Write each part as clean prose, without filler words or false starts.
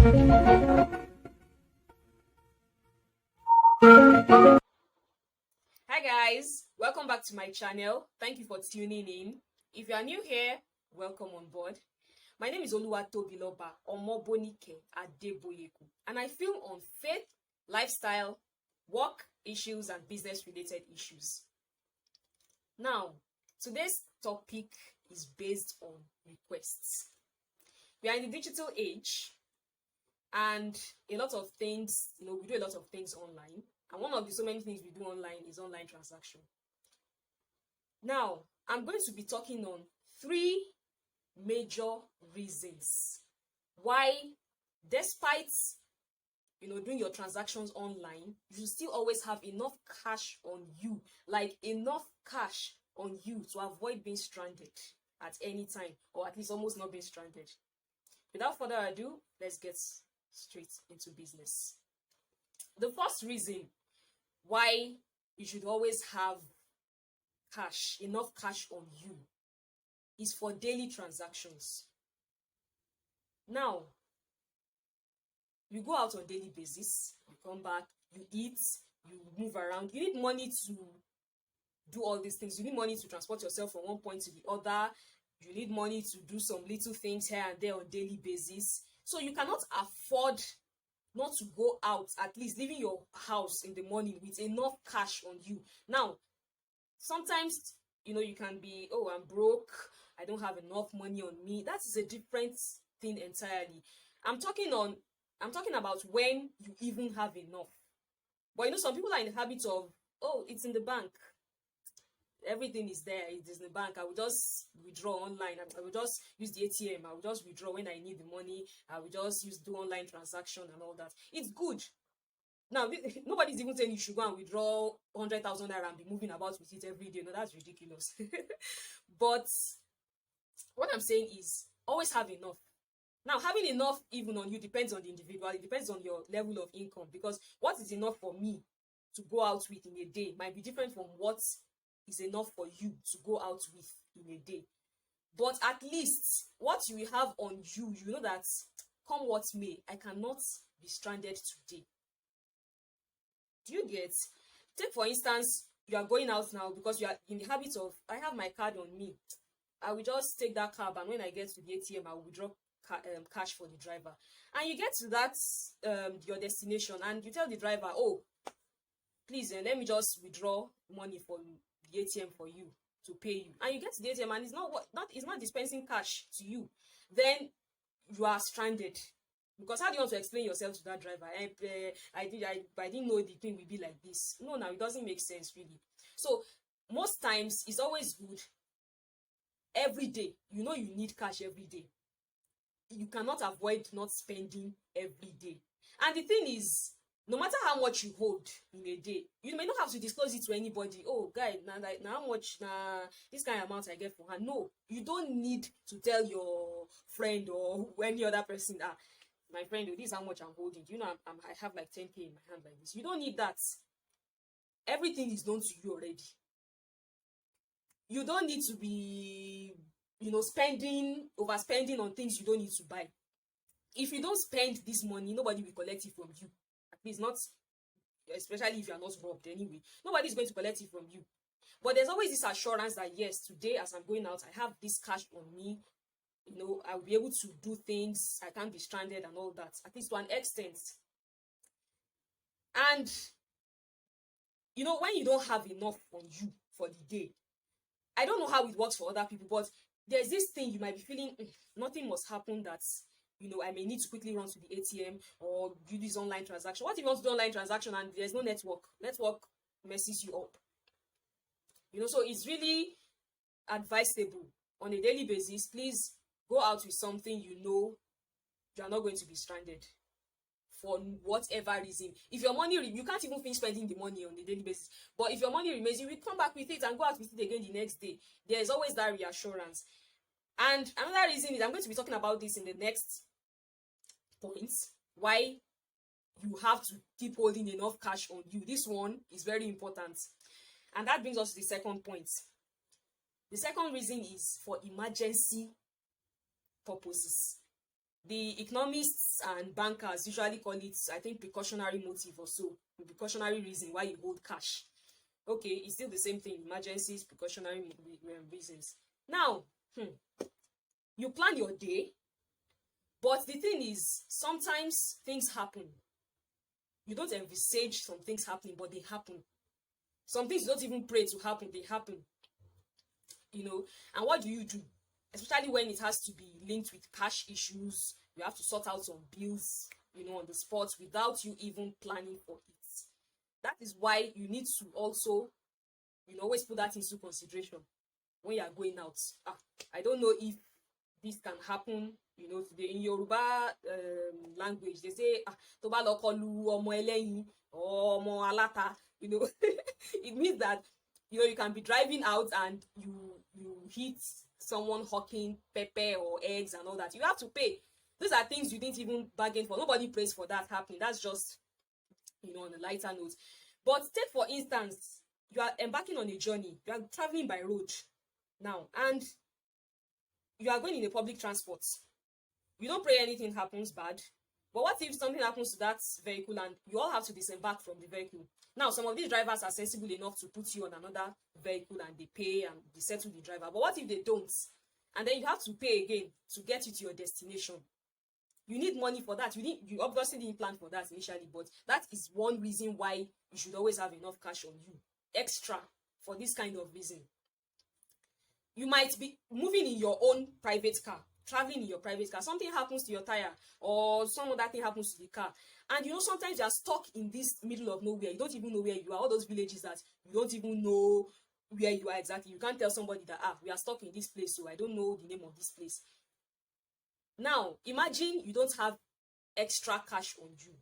Hi guys, welcome back to my channel. Thank you for tuning in. If you are new here, welcome on board. My name is Oluwatobi Omobonike Adeboyeku, and I film on faith, lifestyle, work issues, and business related issues. Now, today's topic is based on requests. We are in the digital age, and a lot of things, we do a lot of things online. And one of the so many things we do online is online transaction. Now, I'm going to be talking on 3 major reasons why, despite doing your transactions online, you still always have enough cash on you, like enough cash on you to avoid being stranded at any time, or at least almost not being stranded. Without further ado, let's get straight into business. The first reason why you should always have cash, enough cash on you, is for daily transactions. Now, you go out on daily basis, you come back, you eat, you move around. You need money to do all these things. You need money to transport yourself from one point to the other. You need money to do some little things here and there on daily basis. So you cannot afford not to go out, at least leaving your house in the morning with enough cash on you. Now, sometimes, you can be, oh, I'm broke, I don't have enough money on me. That is a different thing entirely. I'm talking about when you even have enough. But some people are in the habit of, oh, it's in the bank. Everything is there, it is in the bank. I will just withdraw online. I will just use the ATM. I will just withdraw when I need the money. I will just do online transaction and all that. It's good. Now, nobody's even saying you should go and withdraw 100,000 naira and be moving about with it every day. No, that's ridiculous. But what I'm saying is, always have enough. Now, having enough even on you depends on the individual. It depends on your level of income, because what is enough for me to go out with in a day might be different from what is enough for you to go out with in a day. But at least what you have on you, you know that come what may, I cannot be stranded today. Do you get? Take for instance, you are going out now because you are in the habit of, I have my card on me. I will just take that cab, and when I get to the ATM, I will withdraw cash for the driver. And you get to that your destination, and you tell the driver, oh, please, let me just withdraw money for the ATM for you to pay you. And you get to the ATM, and it's not dispensing cash to you. Then you are stranded. Because how do you want to explain yourself to that driver? I didn't know the thing would be like this. No, now it doesn't make sense really. So most times it's always good. Every day, you need cash every day. You cannot avoid not spending every day. And the thing is, no matter how much you hold in a day, you may not have to disclose it to anybody. Oh, guy, now how much this kind of amount I get for her. No, you don't need to tell your friend or any other person that, my friend, this is how much I'm holding. I have like 10K in my hand like this. You don't need that. Everything is known to you already. You don't need to be, overspending on things you don't need to buy. If you don't spend this money, nobody will collect it from you. At least not, especially if you are not robbed anyway. Nobody is going to collect it from you. But there's always this assurance that, yes, today as I'm going out, I have this cash on me. I'll be able to do things. I can't be stranded and all that, at least to an extent. And, when you don't have enough on you for the day, I don't know how it works for other people, but there's this thing you might be feeling, nothing must happen that, I may need to quickly run to the ATM or do this online transaction. What if you want to do online transaction and there's no network? Network messes you up. So it's really advisable on a daily basis, please go out with something you are not going to be stranded for whatever reason. If your money, you can't even finish spending the money on a daily basis, but if your money remains, you will come back with it and go out with it again the next day. There's always that reassurance. And another reason is, I'm going to be talking about this in the next points, why you have to keep holding enough cash on you. This one is very important. And that brings us to the second point. The second reason is for emergency purposes. The economists and bankers usually call it, I think, precautionary motive or so, precautionary reason why you hold cash. Okay, it's still the same thing, emergencies, precautionary reasons. Now, you plan your day, but the thing is, sometimes things happen. You don't envisage some things happening, but they happen. Some things you don't even pray to happen, they happen. You know, and what do you do? Especially when it has to be linked with cash issues, you have to sort out some bills, you know, on the spot without you even planning for it. That is why you need to also, you know, always put that into consideration when you are going out. I don't know if this can happen, you know, today in Yoruba language. They say, Toba lo kolu omo eleyin or omo alata, you know. It means that, you know, you can be driving out and you hit someone hawking pepper or eggs and all that. You have to pay. Those are things you didn't even bargain for. Nobody prays for that happening. That's just, you know, on a lighter note. But take for instance, you are embarking on a journey. You are traveling by road now, and you are going in a public transport. You don't pray anything happens bad. But what if something happens to that vehicle and you all have to disembark from the vehicle? Now, some of these drivers are sensible enough to put you on another vehicle and they pay and they settle the driver. But what if they don't? And then you have to pay again to get you to your destination. You need money for that. You obviously didn't plan for that initially, but that is one reason why you should always have enough cash on you. Extra for this kind of reason. You might be moving in your own private car, traveling in your private car. Something happens to your tire or some other thing happens to the car. And you know, sometimes you are stuck in this middle of nowhere. You don't even know where you are. All those villages that you don't even know where you are exactly. You can't tell somebody that, we are stuck in this place, so I don't know the name of this place. Now, imagine you don't have extra cash on you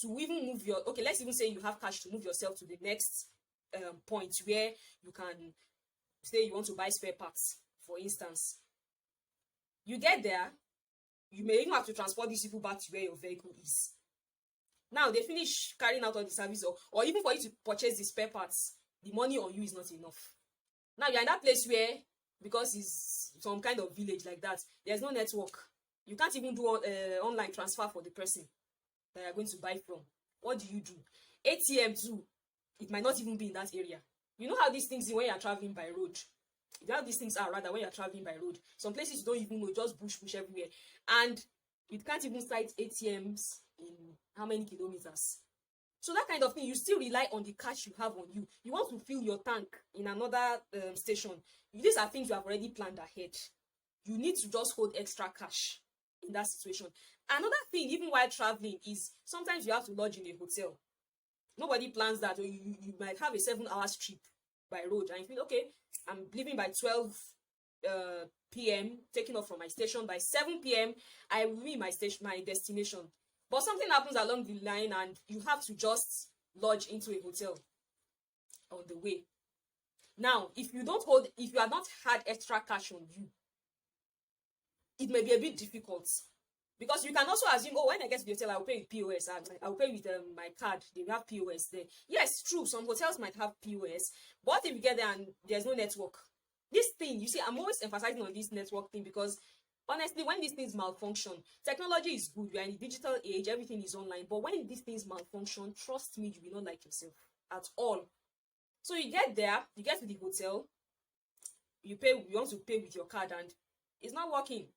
to even move your, okay, let's even say you have cash to move yourself to the next point where you can say you want to buy spare parts, for instance. You get there, you may even have to transport these people back to where your vehicle is. Now, they finish carrying out all the service, or even for you to purchase the spare parts, the money on you is not enough. Now, you're in that place where, because it's some kind of village like that, there's no network. You can't even do online transfer for the person that you're going to buy from. What do? ATM too, it might not even be in that area. You know how these things when you're traveling by road. You know how these things are rather when you're traveling by road. Some places you don't even know, just bush everywhere. And you can't even cite ATMs in how many kilometers. So that kind of thing, you still rely on the cash you have on you. You want to fill your tank in another station. These are things you have already planned ahead. You need to just hold extra cash in that situation. Another thing, even while traveling, is sometimes you have to lodge in a hotel. Nobody plans that. Or you might have a 7-hour trip by road and you feel, okay, I'm leaving by 12 p.m., taking off from my station. By 7 p.m., I will be my destination. But something happens along the line and you have to just lodge into a hotel on the way. Now, if you have not had extra cash on you, it may be a bit difficult. Because you can also assume, when I get to the hotel, I'll pay with POS. I'll pay with my card. They have POS there. Yes, true. Some hotels might have POS. But if you get there and there's no network, this thing, you see, I'm always emphasizing on this network thing because honestly, when these things malfunction, technology is good. We are in the digital age. Everything is online. But when these things malfunction, trust me, you will not like yourself at all. So you get there, you get to the hotel, you want to pay with your card and it's not working.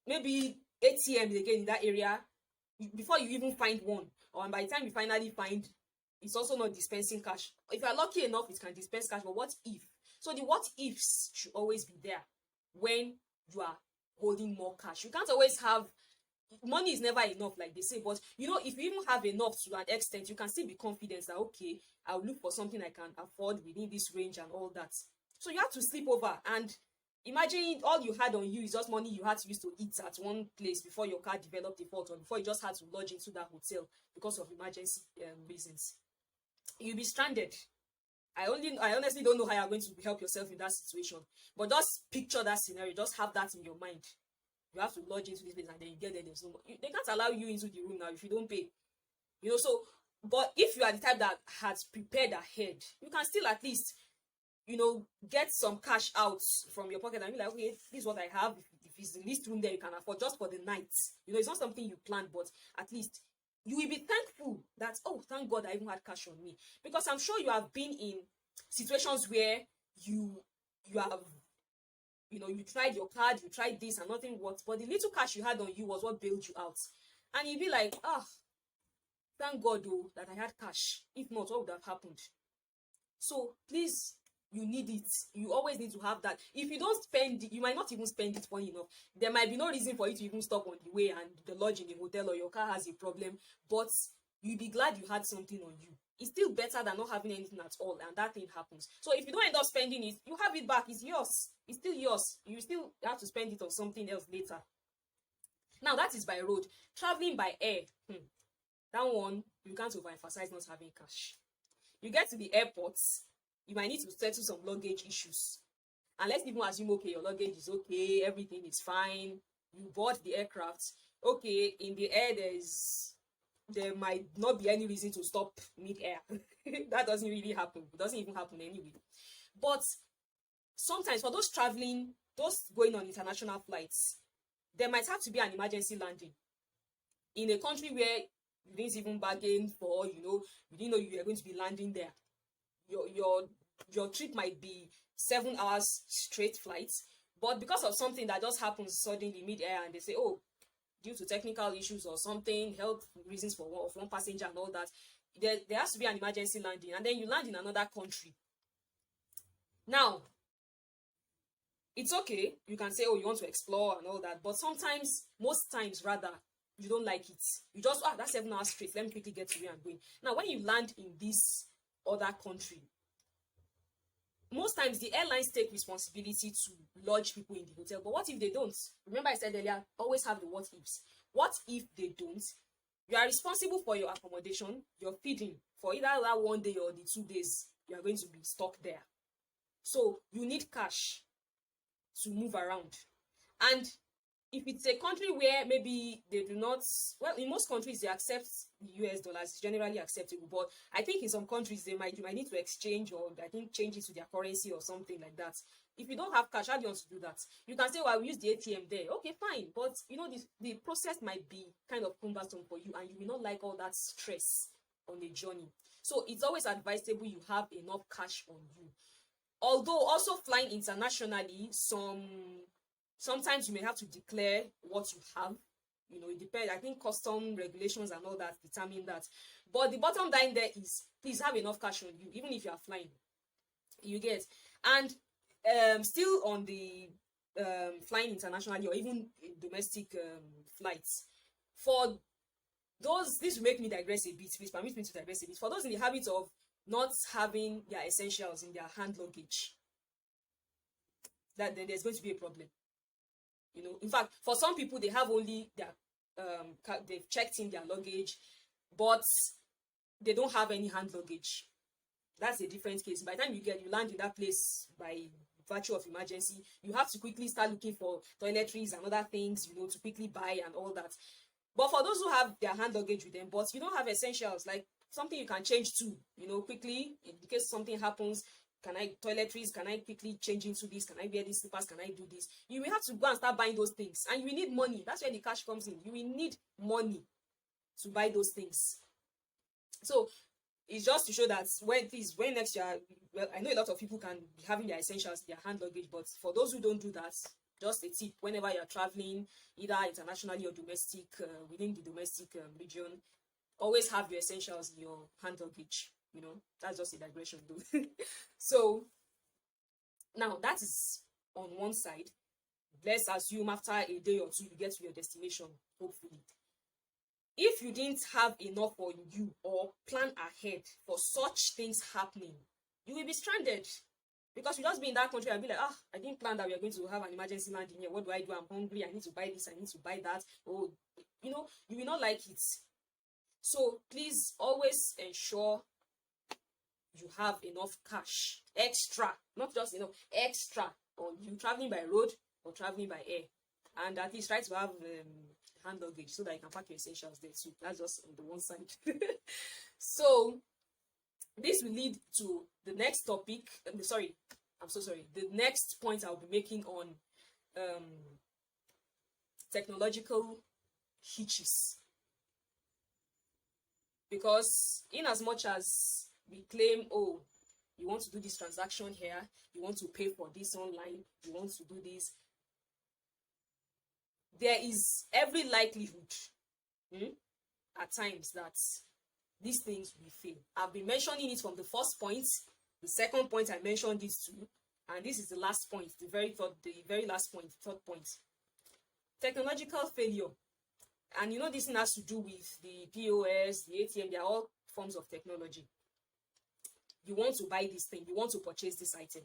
Maybe ATM again in that area before you even find one, or by the time you finally find, it's also not dispensing cash. If you're lucky enough, it can dispense cash, but what if? So the what ifs should always be there when you are holding more cash. You can't always have, money is never enough, like they say, but you know, if you even have enough to an extent, you can still be confident that, okay, I'll look for something I can afford within this range and all that. So you have to sleep over, and imagine all you had on you is just money you had to use to eat at one place before your car developed a fault, or before you just had to lodge into that hotel because of emergency reasons. You'll be stranded. I honestly don't know how you're going to help yourself in that situation. But just picture that scenario. Just have that in your mind. You have to lodge into this place and then you get there. There's no more. They can't allow you into the room now if you don't pay. You know, so, but if you are the type that has prepared ahead, you can still at least, you know, get some cash out from your pocket and be like, okay, this is what I have. If it's the least room there you can afford just for the night, you know, it's not something you plan, but at least you will be thankful that, oh, thank God I even had cash on me. Because I'm sure you have been in situations where you have, you know, you tried your card, you tried this and nothing worked, but the little cash you had on you was what bailed you out. And you'd be like, ah, thank God though that I had cash. If not, what would have happened? So please, you need it. You always need to have that. If you don't spend it, you might not even spend it funny enough. There might be no reason for you to even stop on the way and the lodge in a hotel or your car has a problem, but you'll be glad you had something on you. It's still better than not having anything at all, and that thing happens. So if you don't end up spending it, you have it back. It's yours. It's still yours. You still have to spend it on something else later. Now, that is by road. Traveling by air, that one, you can't overemphasize not having cash. You get to the airport, you might need to settle some luggage issues. And let's even assume, okay, your luggage is okay, everything is fine, you board the aircraft. Okay, in the air, there might not be any reason to stop mid-air. That doesn't really happen. It doesn't even happen anyway. But sometimes for those traveling, those going on international flights, there might have to be an emergency landing in a country where you didn't even bargain for, you know, you didn't know you were going to be landing there. Your trip might be 7 hours straight flights, but because of something that just happens suddenly mid-air, and they say, oh, due to technical issues or something, health reasons for one passenger and all that, there has to be an emergency landing, and then you land in another country. Now, it's okay, you can say, oh, you want to explore and all that, but sometimes, most times rather, you don't like it. You just, that's 7 hours straight, let me quickly get to where I'm going. Now, when you land in this other country, most times the airlines take responsibility to lodge people in the hotel. But what if they don't? Remember I said earlier, always have the what ifs. What if they don't? You are responsible for your accommodation, your feeding, for either that 1 day or the 2 days you are going to be stuck there. So you need cash to move around. And if it's a country where maybe they do not, well, in most countries they accept the US dollars, it's generally acceptable, but I think in some countries you might need to exchange, or I think change it to their currency or something like that. If you don't have cash, how do you want to do that? You can say, well, we use the ATM there. Okay, fine, but you know, the process might be kind of cumbersome for you, and you will not like all that stress on the journey. So it's always advisable you have enough cash on you. Although also flying internationally, sometimes you may have to declare what you have. You know, it depends. I think custom regulations and all that determine that. But the bottom line there is, please have enough cash on you, even if you are flying. You get. And still on the flying internationally or even domestic flights, for those, this will make me digress a bit. Please permit me to digress a bit. For those in the habit of not having their essentials in their hand luggage, that then there's going to be a problem. You know, in fact, for some people, they have only their they've checked in their luggage, but they don't have any hand luggage. That's a different case. By the time you land in that place by virtue of emergency, you have to quickly start looking for toiletries and other things, you know, to quickly buy and all that. But for those who have their hand luggage with them, but you don't have essentials, like something you can change to, you know, quickly in case something happens. Can I toiletries? Can I quickly change into this? Can I wear these slippers? Can I do this? You will have to go and start buying those things, and you will need money. That's where the cash comes in. You will need money to buy those things. So it's just to show that when next year, well, I know a lot of people can be having their essentials, their hand luggage, but for those who don't do that, just a tip: whenever you're traveling, either internationally or domestic, within the domestic region, always have your essentials in your hand luggage. You know, that's just a digression though. So now that is on one side. Let's assume after a day or two you get to your destination, hopefully. If you didn't have enough on you or plan ahead for such things happening, you will be stranded, because you just be in that country and be like, I didn't plan that we are going to have an emergency landing here. What do? I'm hungry. I need to buy this. I need to buy that. Oh, you know, you will not like it. So please always ensure you have enough cash, extra, not just enough, extra on you traveling by road or traveling by air. And at least try to have hand luggage so that you can pack your essentials there too. That's just on the one side. So this will lead to the next topic. The next point I'll be making on technological hitches. Because in as much as we claim, oh, you want to do this transaction here, you want to pay for this online, you want to do this, there is every likelihood at times that these things will fail. I've been mentioning it from the first point, the second point I mentioned this too, and this is the last point, the very last point, third point. Technological failure. And you know, this thing has to do with the POS, the ATM, they are all forms of technology. You want to buy this thing, you want to purchase this item,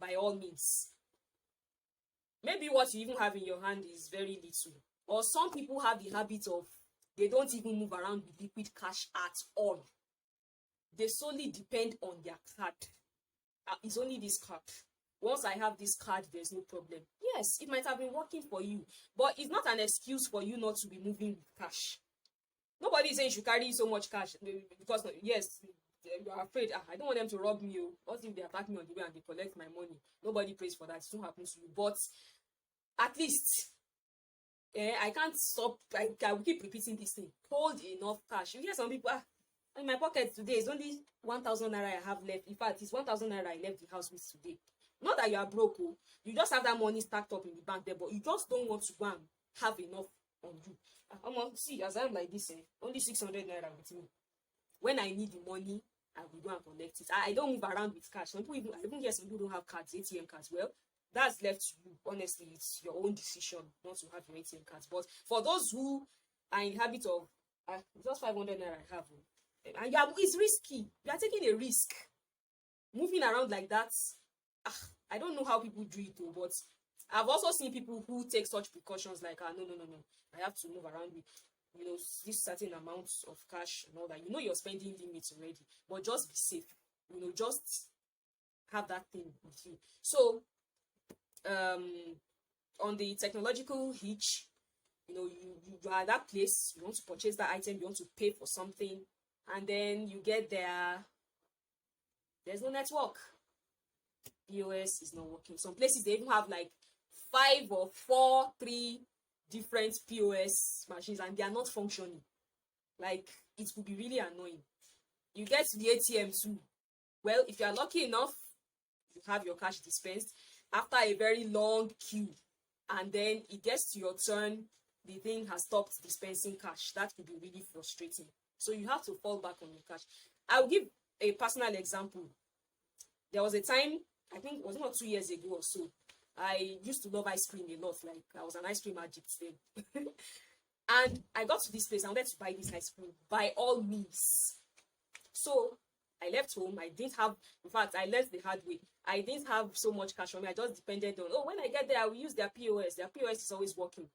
by all means. Maybe what you even have in your hand is very little. Or some people have the habit of, they don't even move around with liquid cash at all. They solely depend on their card. It's only this card. Once I have this card, there's no problem. Yes, it might have been working for you, but it's not an excuse for you not to be moving with cash. Nobody is saying you should carry so much cash because, yes, you are afraid. I don't want them to rob me. What if they attack me on the way and they collect my money? Nobody prays for that. It won't happen to you. But at least, I can't stop. I will keep repeating this thing. Hold enough cash. You hear some people, in my pocket today, it's only 1,000 naira I have left. In fact, it's 1,000 naira I left the house with today. Not that you are broke, you just have that money stacked up in the bank there, but you just don't want to go and have enough on you. I'm going to see, as I'm like this, only 600 naira with me. When I need the money, I will go and collect it. I don't move around with cash. Some people I even hear some people don't have cards, ATM cards. Well, that's left to you. Honestly, it's your own decision not to have your ATM cards. But for those who are in habit of just 500 naira I have, and it's risky. You are taking a risk. Moving around like that, I don't know how people do it though, but I've also seen people who take such precautions like, no, I have to move around with, this certain amounts of cash and all that. You know your spending limits already, but just be safe. Just have that thing with you. So, on the technological hitch, you are at that place, you want to purchase that item, you want to pay for something, and then you get there, there's no network. POS is not working. Some places they even have like 5 or 4, 3 different POS machines and they are not functioning. Like, it could be really annoying. You get to the ATM too. Well, if you are lucky enough, you have your cash dispensed after a very long queue, and then it gets to your turn, the thing has stopped dispensing cash. That could be really frustrating. So you have to fall back on your cash. I'll give a personal example. There was a time, I think it was not 2 years ago or so, I used to love ice cream a lot. Like, I was an ice cream addict then. And I got to this place, I wanted to buy this ice cream by all means. So I left home. I didn't have, in fact, I learned the hard way. I didn't have so much cash on me. I just depended on, when I get there, I will use their POS. Their POS is always working.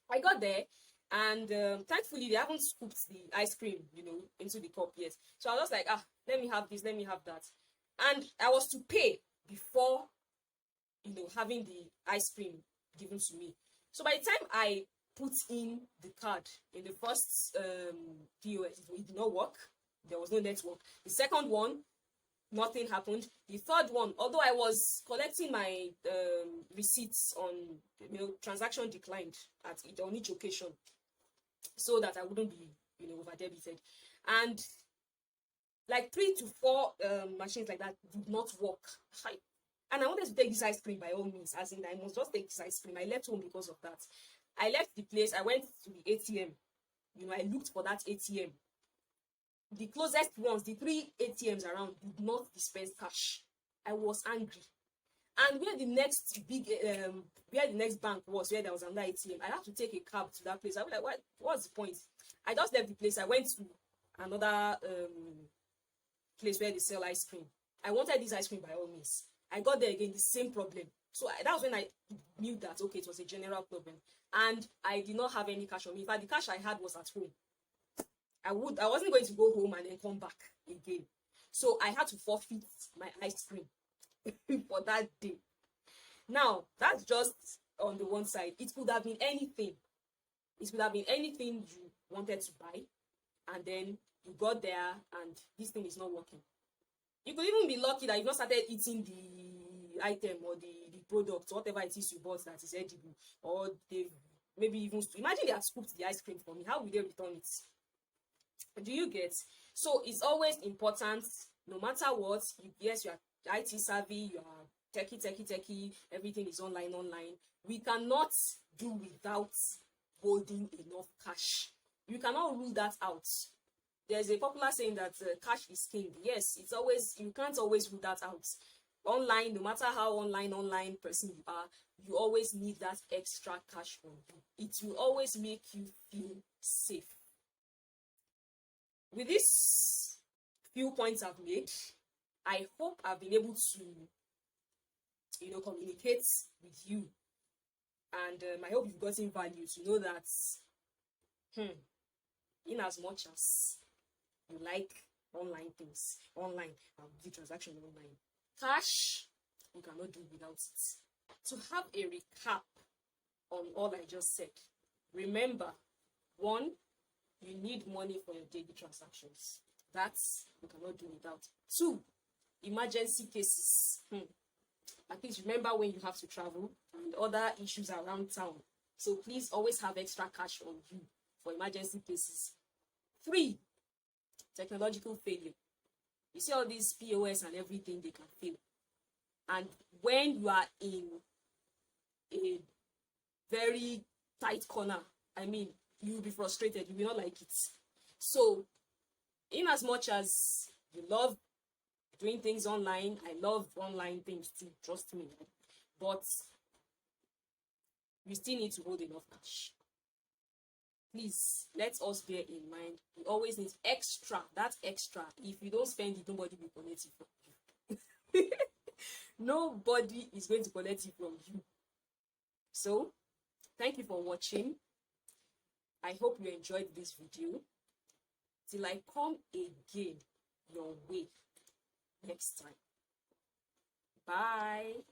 I got there, and thankfully, they haven't scooped the ice cream, into the cup yet. So I was like, let me have this, let me have that. And I was to pay before, having the ice cream given to me. So by the time I put in the card in the first POS, it did not work. There was no network. The second one, nothing happened. The third one, although I was collecting my receipts on, transaction declined on each occasion, so that I wouldn't be, over debited. And like 3 to 4 machines like that did not work. And I wanted to take this ice cream by all means, as in I must just take this ice cream. I left home because of that. I left the place. I went to the ATM. I looked for that ATM. The closest ones, the 3 ATMs around, did not dispense cash. I was angry. And where the next bank was, where there was another ATM, I had to take a cab to that place. I was like, what's the point? I just left the place. I went to another place where they sell ice cream. I wanted this ice cream by all means. I got there again, the same problem. So that was when I knew that, okay, it was a general problem. And I did not have any cash on me. In fact, the cash I had was at home. I wasn't going to go home and then come back again. So I had to forfeit my ice cream for that day. Now, that's just on the one side. It could have been anything. It could have been anything you wanted to buy, and then you got there and this thing is not working. You could even be lucky that you've not started eating the item or the product, whatever it is you bought that is edible, or they've maybe even imagine they have scooped the ice cream for me. How will they return it? Do you get? So it's always important, no matter what. Yes, you are IT savvy, you are techie, everything is online. We cannot do without holding enough cash. You cannot rule that out. There's a popular saying that cash is king. Yes, it's always, you can't always rule that out. Online, no matter how online person you are, you always need that extra cash on you. It will always make you feel safe. With these few points I've made, I hope I've been able to, communicate with you. And I hope you've gotten value to know that, in as much as you like online things, online, do transaction online, cash, you cannot do without it. To have a recap on all I just said, remember, 1, you need money for your daily transactions. That's you cannot do without. 2, emergency cases. At least remember when you have to travel and other issues around town. So please always have extra cash on you for emergency cases. 3, technological failure. You see all these POS and everything, they can fail. And when you are in a very tight corner, you'll be frustrated, you will not like it. So, in as much as you love doing things online, I love online things too, trust me. But you still need to hold enough cash. Please, let us bear in mind, you always need extra. That extra, if you don't spend it, nobody will collect it from you. Nobody is going to collect it from you. So, thank you for watching. I hope you enjoyed this video. Till I come again your way next time. Bye.